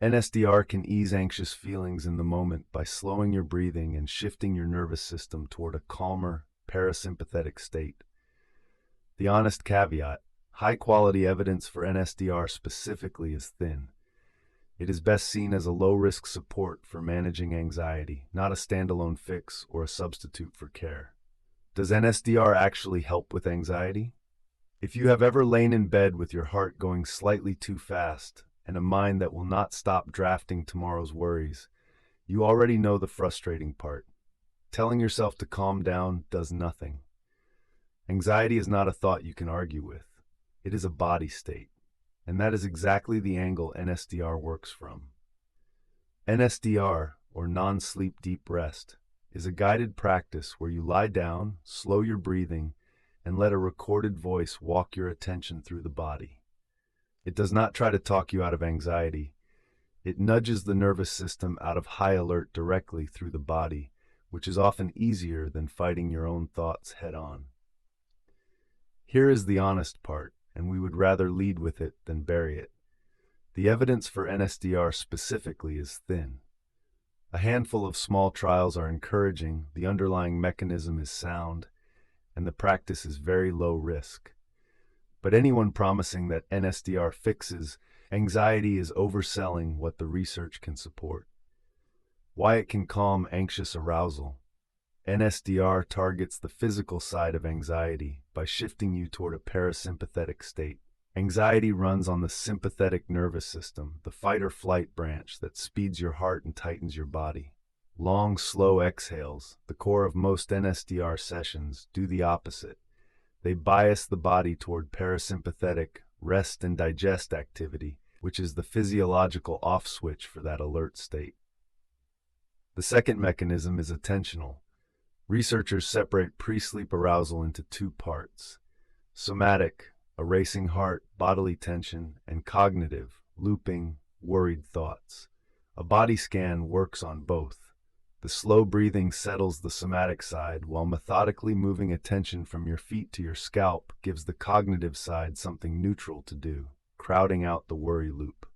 NSDR can ease anxious feelings in the moment by slowing your breathing and shifting your nervous system toward a calmer, parasympathetic state. The honest caveat: high-quality evidence for NSDR specifically is thin. It is best seen as a low-risk support for managing anxiety, not a standalone fix or a substitute for care. Does NSDR actually help with anxiety? If you have ever lain in bed with your heart going slightly too fast and a mind that will not stop drafting tomorrow's worries, you already know the frustrating part. Telling yourself to calm down does nothing. Anxiety is not a thought you can argue with. It is a body state, and that is exactly the angle NSDR works from. NSDR, or non-sleep deep rest, is a guided practice where you lie down, slow your breathing, and let a recorded voice walk your attention through the body. It does not try to talk you out of anxiety. It nudges the nervous system out of high alert directly through the body, which is often easier than fighting your own thoughts head-on. Here is the honest part, and we would rather lead with it than bury it. The evidence for NSDR specifically is thin. A handful of small trials are encouraging, the underlying mechanism is sound, and the practice is very low risk. But anyone promising that NSDR fixes anxiety is overselling what the research can support. Why it can calm anxious arousal. NSDR targets the physical side of anxiety by shifting you toward a parasympathetic state. Anxiety runs on the sympathetic nervous system, the fight-or-flight branch that speeds your heart and tightens your body. Long, slow exhales, the core of most NSDR sessions, do the opposite. They bias the body toward parasympathetic, rest and digest activity, which is the physiological off switch for that alert state. The second mechanism is attentional. Researchers separate pre-sleep arousal into two parts: somatic, a racing heart, bodily tension, and cognitive, looping, worried thoughts. A body scan works on both. The slow breathing settles the somatic side, while methodically moving attention from your feet to your scalp gives the cognitive side something neutral to do, crowding out the worry loop.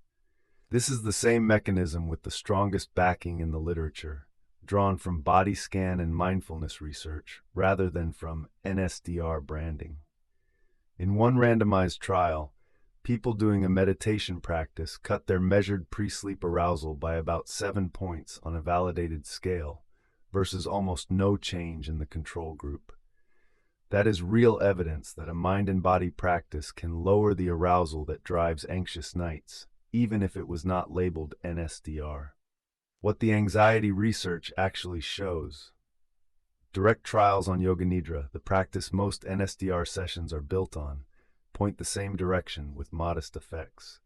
This is the same mechanism with the strongest backing in the literature, drawn from body scan and mindfulness research rather than from NSDR branding. In one randomized trial, people doing a meditation practice cut their measured pre-sleep arousal by about 7 points on a validated scale versus almost no change in the control group. That is real evidence that a mind and body practice can lower the arousal that drives anxious nights, even if it was not labeled NSDR. What the anxiety research actually shows. Direct trials on Yoga Nidra, the practice most NSDR sessions are built on, point the same direction with modest effects.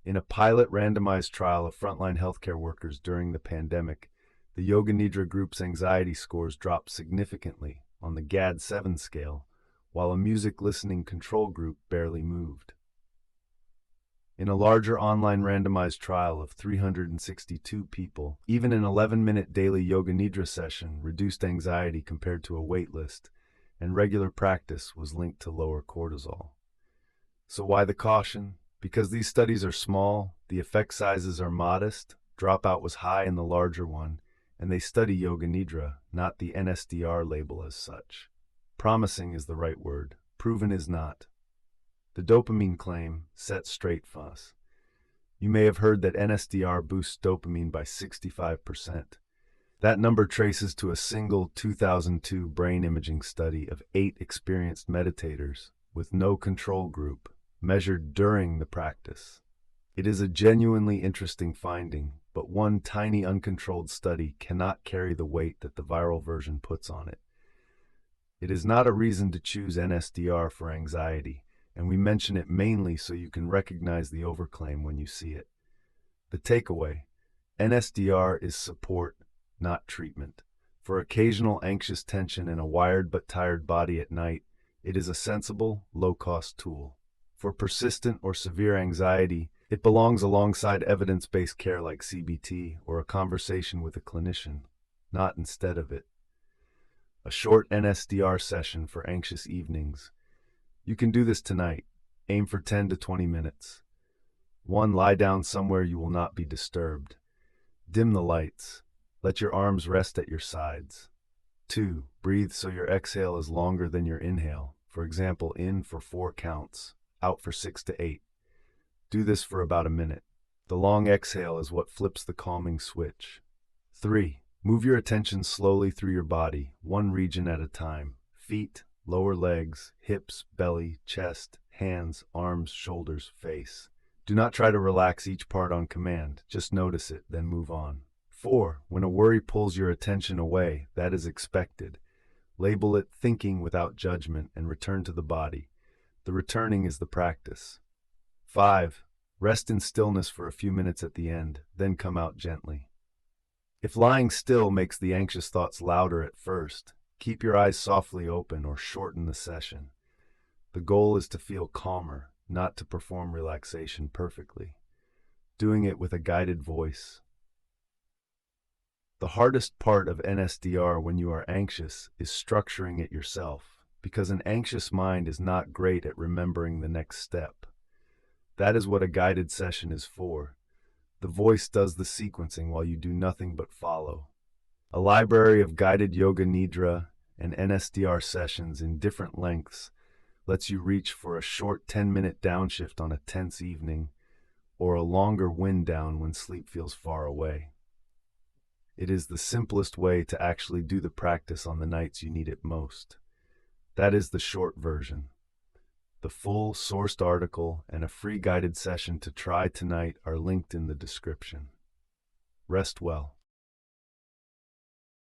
In a pilot randomized trial of frontline healthcare workers during the pandemic, the Yoga Nidra group's anxiety scores dropped significantly on the GAD-7 scale, while a music listening control group barely moved. In a larger online randomized trial of 362 people, even an 11-minute daily Yoga Nidra session reduced anxiety compared to a wait list, and regular practice was linked to lower cortisol. So why the caution? Because these studies are small, the effect sizes are modest, dropout was high in the larger one, and they study Yoga Nidra, not the NSDR label as such. Promising is the right word, proven is not. The dopamine claim, set straight fuss. You may have heard that NSDR boosts dopamine by 65%. That number traces to a single 2002 brain imaging study of 8 experienced meditators with no control group, measured during the practice. It is a genuinely interesting finding, but one tiny uncontrolled study cannot carry the weight that the viral version puts on it. It is not a reason to choose NSDR for anxiety, and we mention it mainly so you can recognize the overclaim when you see it. The takeaway: NSDR is support, not treatment. For occasional anxious tension in a wired but tired body at night, it is a sensible, low-cost tool. For persistent or severe anxiety, it belongs alongside evidence-based care like CBT or a conversation with a clinician, not instead of it. A short NSDR session for anxious evenings. You can do this tonight. Aim for 10 to 20 minutes. 1. Lie down somewhere you will not be disturbed. Dim the lights. Let your arms rest at your sides. 2. Breathe so your exhale is longer than your inhale. For example, in for 4 counts, out for 6 to 8. Do this for about a minute. The long exhale is what flips the calming switch. 3. Move your attention slowly through your body, one region at a time. Feet, lower legs, hips, belly, chest, hands, arms, shoulders, face. Do not try to relax each part on command. Just notice it, then move on. 4. When a worry pulls your attention away, that is expected. Label it thinking without judgment and return to the body. The returning is the practice. 5. Rest in stillness for a few minutes at the end, then come out gently. If lying still makes the anxious thoughts louder at first, keep your eyes softly open or shorten the session. The goal is to feel calmer, not to perform relaxation perfectly. Doing it with a guided voice. The hardest part of NSDR when you are anxious is structuring it yourself, because an anxious mind is not great at remembering the next step. That is what a guided session is for. The voice does the sequencing while you do nothing but follow. A library of guided yoga nidra and NSDR sessions in different lengths lets you reach for a short 10-minute downshift on a tense evening or a longer wind down when sleep feels far away. It is the simplest way to actually do the practice on the nights you need it most. That is the short version. The full sourced article and a free guided session to try tonight are linked in the description. Rest well.